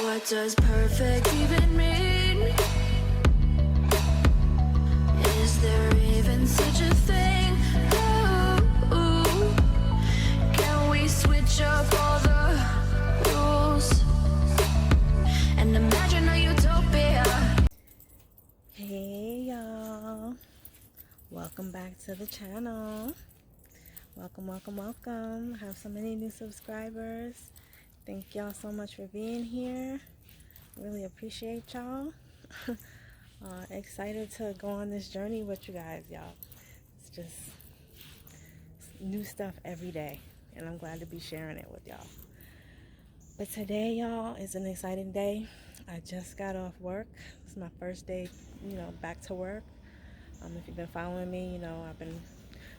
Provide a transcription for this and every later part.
What does perfect even mean? Is there even such a thing? Ooh, can we switch up all the rules and imagine a utopia? Hey y'all, welcome back to the channel. Welcome. I have so many new subscribers. Thank y'all so much for being here. Really appreciate y'all. Excited to go on this journey with you guys, y'all. It's just new stuff every day, and I'm glad to be sharing it with y'all. But today, y'all, is an exciting day. I just got off work. It's my first day, back to work. If you've been following me,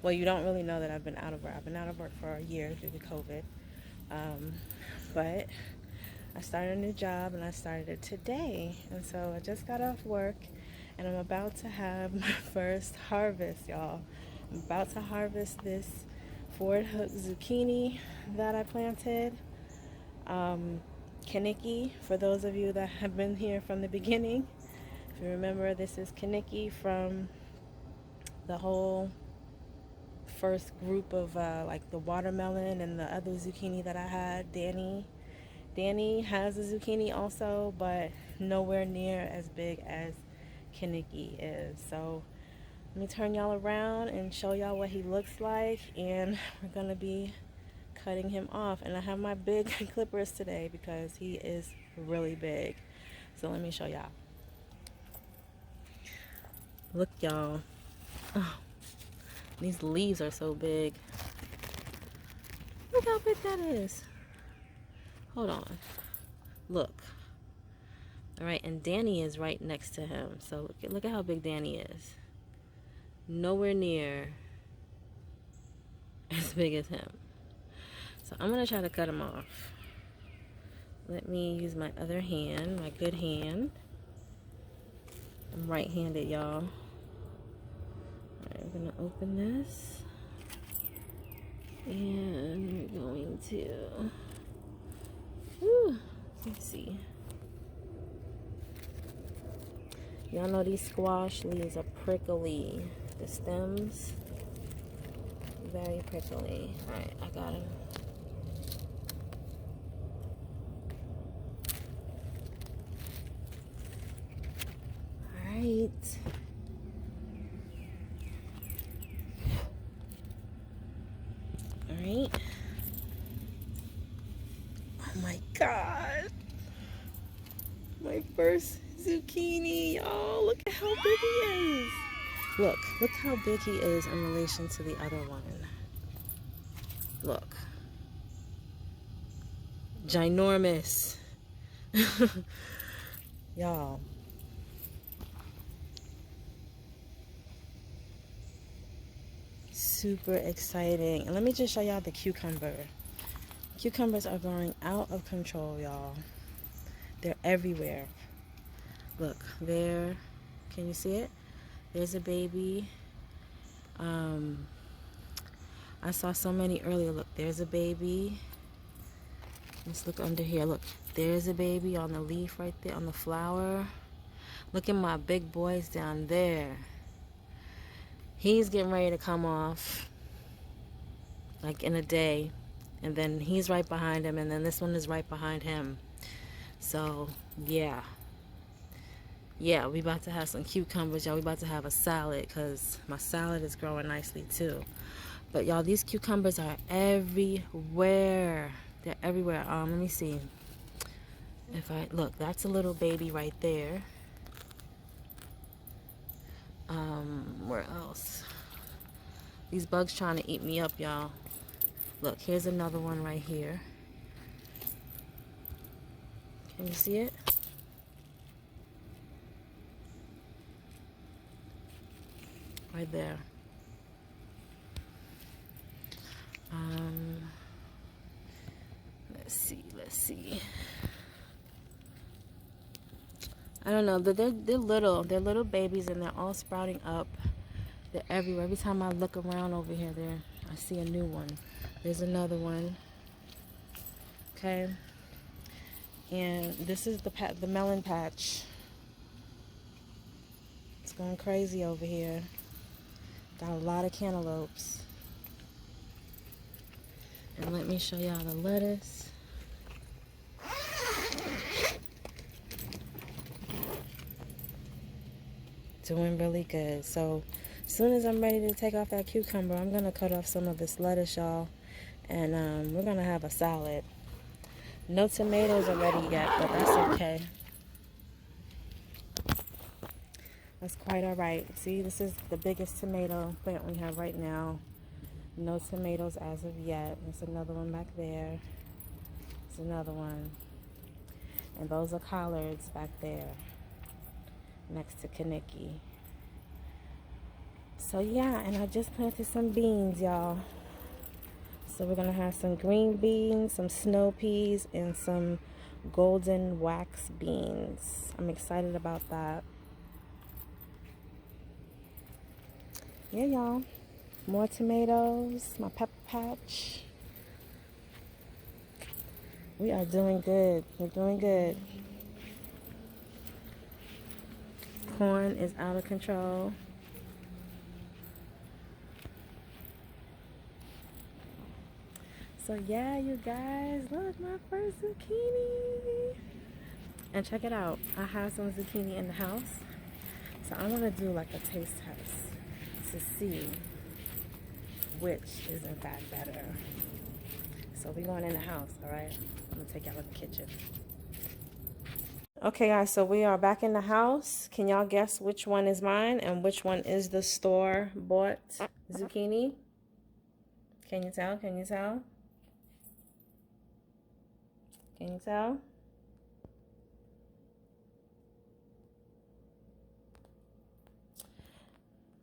well, you don't really know that I've been out of work. I've been out of work for a year due to COVID. But I started a new job, and I started it today. And so I just got off work, and I'm about to have my first harvest, y'all. I'm about to harvest this four-hook zucchini that I planted. Kaniki, for those of you that have been here from the beginning. If you remember, this is Kaniki from the whole first group of like the watermelon and the other zucchini that I had. Danny has a zucchini also, but nowhere near as big as Kaniki is. So let me turn y'all around and show y'all what he looks like, and we're gonna be cutting him off. And I have my big clippers today because he is really big. So let me show y'all. Look, y'all. Oh, these leaves are so big. Look how big that is. Hold on. Look. All right, and Danny is right next to him. So look at how big Danny is. Nowhere near as big as him. So I'm going to try to cut him off. Let me use my other hand, my good hand. I'm right-handed, y'all. All right, I'm going to open this. And we're going to... let's see. Y'all know these squash leaves are prickly. The stems, very prickly. All right, I got him. All right. All right. Oh my God. My first zucchini, y'all. Look at how big he is. Look how big he is in relation to the other one. Look. Ginormous. Y'all. Super exciting. And let me just show y'all the cucumber. Cucumbers are growing out of control, y'all. They're everywhere. Look, there. Can you see it? There's a baby. I saw so many earlier. Look, there's a baby. Let's look under here. Look, there's a baby on the leaf right there, on the flower. Look at my big boys down there. He's getting ready to come off, like in a day. And then he's right behind him, and then this one is right behind him. So, yeah. Yeah, we about to have some cucumbers, y'all. We about to have a salad, because my salad is growing nicely, too. But, y'all, these cucumbers are everywhere. They're everywhere. Let me see. Look, that's a little baby right there. Where else? These bugs trying to eat me up, y'all. Look, here's another one right here. Can you see it? Right there. Let's see. I don't know, they're little. They're little babies, and they're all sprouting up. They're everywhere. Every time I look around over here, I see a new one. There's another one. Okay. And this is the melon patch. It's going crazy over here. Got a lot of cantaloupes. And let me show y'all the lettuce. Doing really good. So as soon as I'm ready to take off that cucumber, I'm gonna cut off some of this lettuce, y'all, and we're gonna have a salad. No tomatoes are ready yet, but that's okay. That's quite all right. See, this is the biggest tomato plant we have right now. No tomatoes as of yet. There's another one back there. There's another one. And those are collards back there next to Kaniki. So yeah, and I just planted some beans, y'all. So we're gonna have some green beans, some snow peas, and some golden wax beans. I'm excited about that. Yeah, y'all. More tomatoes, my pepper patch. We are doing good. We're doing good. Corn is out of control. So yeah, you guys, look, my first zucchini. And check it out. I have some zucchini in the house. So I'm gonna do like a taste test to see which is in fact better. So we're going in the house, all right? I'm gonna take y'all to the kitchen. Okay, guys, so we are back in the house. Can y'all guess which one is mine and which one is the store-bought zucchini? Can you tell? Can you tell? Can you tell?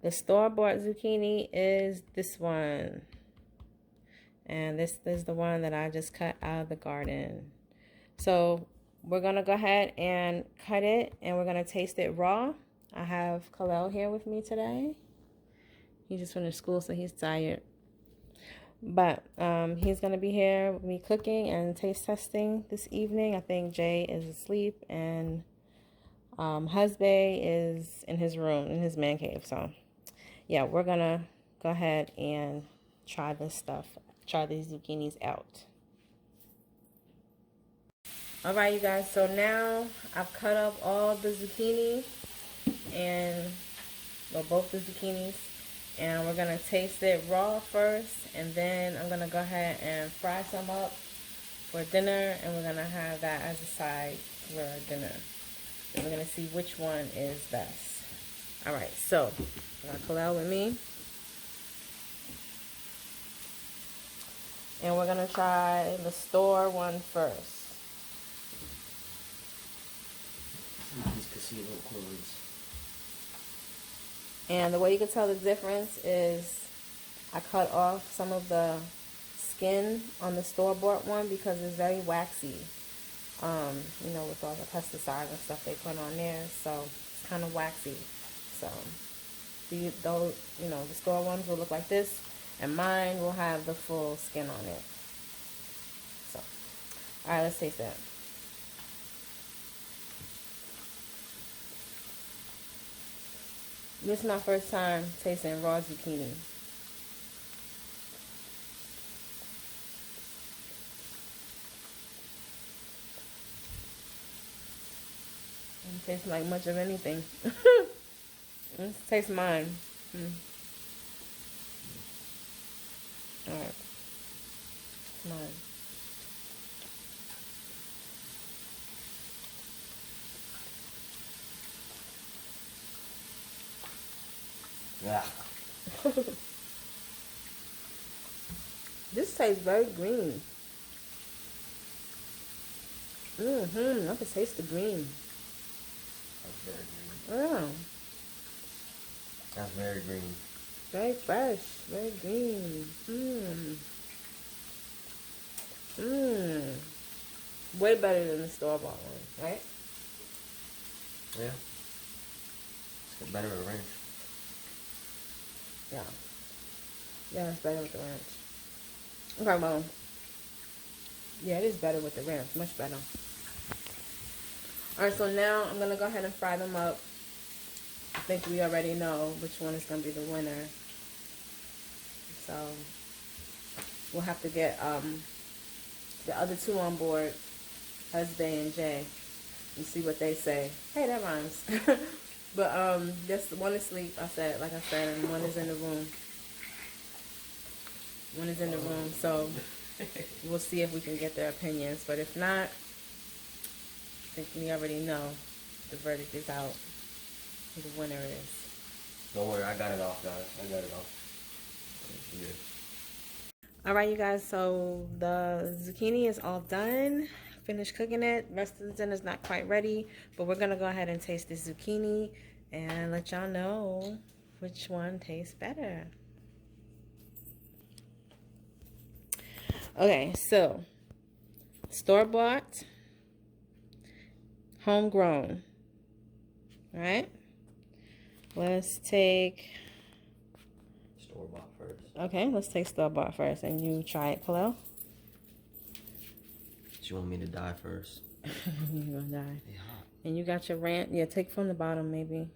The store-bought zucchini is this one. And this is the one that I just cut out of the garden. So we're going to go ahead and cut it, and we're going to taste it raw. I have Khalil here with me today. He just finished school, so he's tired. But he's going to be here with me cooking and taste testing this evening. I think Jay is asleep, and Husband is in his room, in his man cave. So, yeah, we're going to go ahead and try this stuff. Try these zucchinis out. All right, you guys. So now I've cut up all the zucchini and, well, both the zucchinis. And we're going to taste it raw first. And then I'm going to go ahead and fry some up for dinner. And we're going to have that as a side for our dinner. And we're going to see which one is best. All right. So I got Khalil with me. And we're going to try the store one first. These casino clothes. And the way you can tell the difference is I cut off some of the skin on the store-bought one because it's very waxy. You know, with all the pesticides and stuff they put on there. So it's kind of waxy. So those, you know, the store ones will look like this. And mine will have the full skin on it. So, all right, let's taste that. This is my first time tasting raw zucchini. It tastes like much of anything. Let's taste mine. Alright. Mine. Yeah. This tastes very green. I can taste the green. That's very green. Yeah. That's very green. Very fresh. Very green. Way better than the store-bought one, right? Yeah. It's better with ranch. Yeah. Yeah, it's better with the ranch. Okay, well. Yeah, it is better with the ranch. Much better. All right, so now I'm gonna go ahead and fry them up. I think we already know which one is gonna be the winner. So we'll have to get the other two on board, Husband and Jay, and see what they say. Hey, that rhymes. But this one is asleep. Like I said, and one is in the room. One is in the room, so we'll see if we can get their opinions. But if not, I think we already know the verdict is out. Who the winner is. Don't worry, I got it off, guys. I got it off. Yeah. Alright, you guys, so the zucchini is all done. Finished cooking it. Rest of the dinner's not quite ready, but we're gonna go ahead and taste this zucchini and let y'all know which one tastes better. Okay, so store-bought, homegrown. Alright, let's take. Store-bought first. Okay, let's take store-bought first, and you try it, Khalil. You want me to die first? You're gonna die. They hot. And you got your ranch. Yeah, take from the bottom, maybe.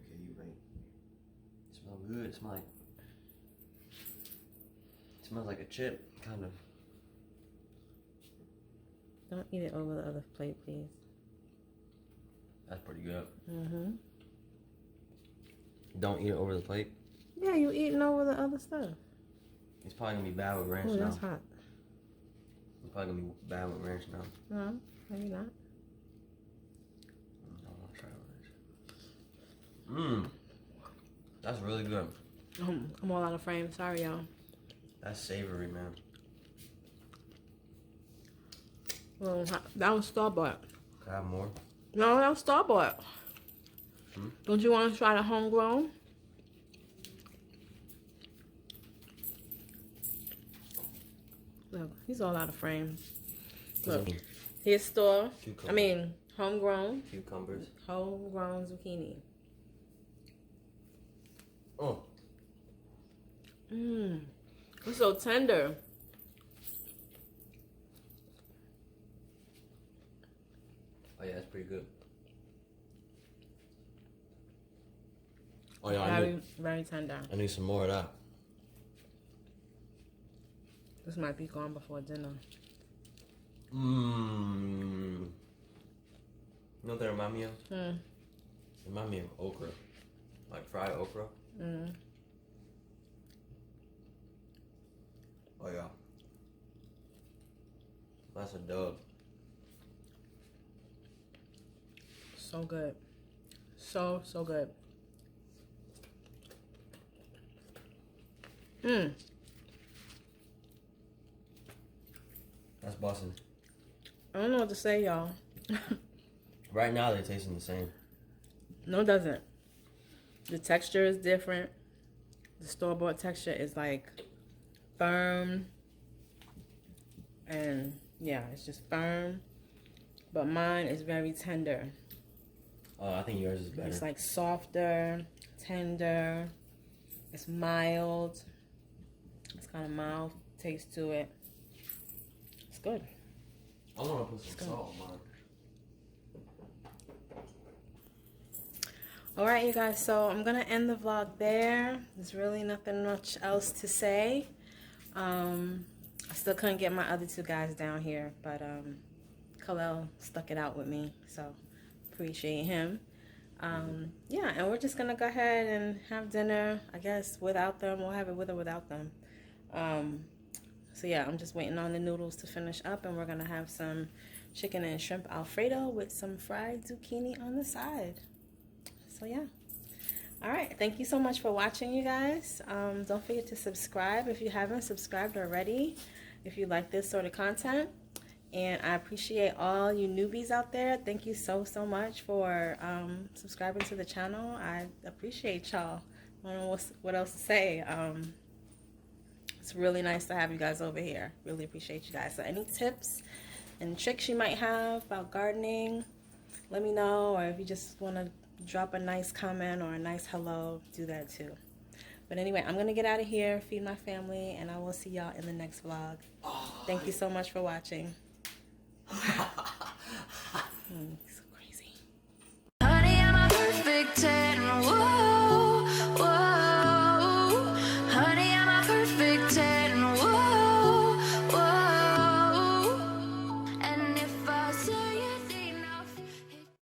Okay, you right. It smells good. It smells like a chip, kind of. Don't eat it over the other plate, please. That's pretty good. Mm-hmm. Don't eat it over the plate. Yeah, you eating over the other stuff. It's probably gonna be bad with ranch Oh, now. that's hot. It's probably gonna be bad with ranch now. No, maybe not. I'll try ranch. That's really good. I'm all out of frame. Sorry, y'all. That's savory, man. Well, that was store-bought. Can I have more? No, that was store-bought. Don't you want to try the homegrown? Look, he's all out of frame. Look, his store. Cucumber. I mean, homegrown. Cucumbers. Homegrown zucchini. Oh. It's so tender. Oh yeah, that's pretty good. Oh yeah, Very, very tender. I need some more of that. This might be gone before dinner. You know what that remind me of? It remind me of okra. Like fried okra. Oh yeah. That's a dub. So good. So good. That's bussin'. I don't know what to say, y'all. Right now they're tasting the same. No, it doesn't. The texture is different. The store-bought texture is like firm. And yeah, it's just firm. But mine is very tender. Oh, I think yours is better. It's like softer, tender. It's mild. It's kind of mild taste to it. It's good. I want to put some salt on mine. Alright, you guys, so I'm going to end the vlog there. There's really nothing much else to say. I still couldn't get my other two guys down here, but Khalil stuck it out with me, so appreciate him. Yeah, and we're just going to go ahead and have dinner, I guess, without them. We'll have it with or without them. So yeah, I'm just waiting on the noodles to finish up, and we're going to have some chicken and shrimp Alfredo with some fried zucchini on the side. So yeah. Alright, thank you so much for watching, you guys. Don't forget to subscribe if you haven't subscribed already, if you like this sort of content. And I appreciate all you newbies out there. Thank you so much for subscribing to the channel. I appreciate y'all. I don't know what else to say. It's really nice to have you guys over here. Really appreciate you guys. So any tips and tricks you might have about gardening, let me know. Or if you just want to drop a nice comment or a nice hello, do that too. But anyway, I'm going to get out of here, feed my family, and I will see y'all in the next vlog. Thank you so much for watching.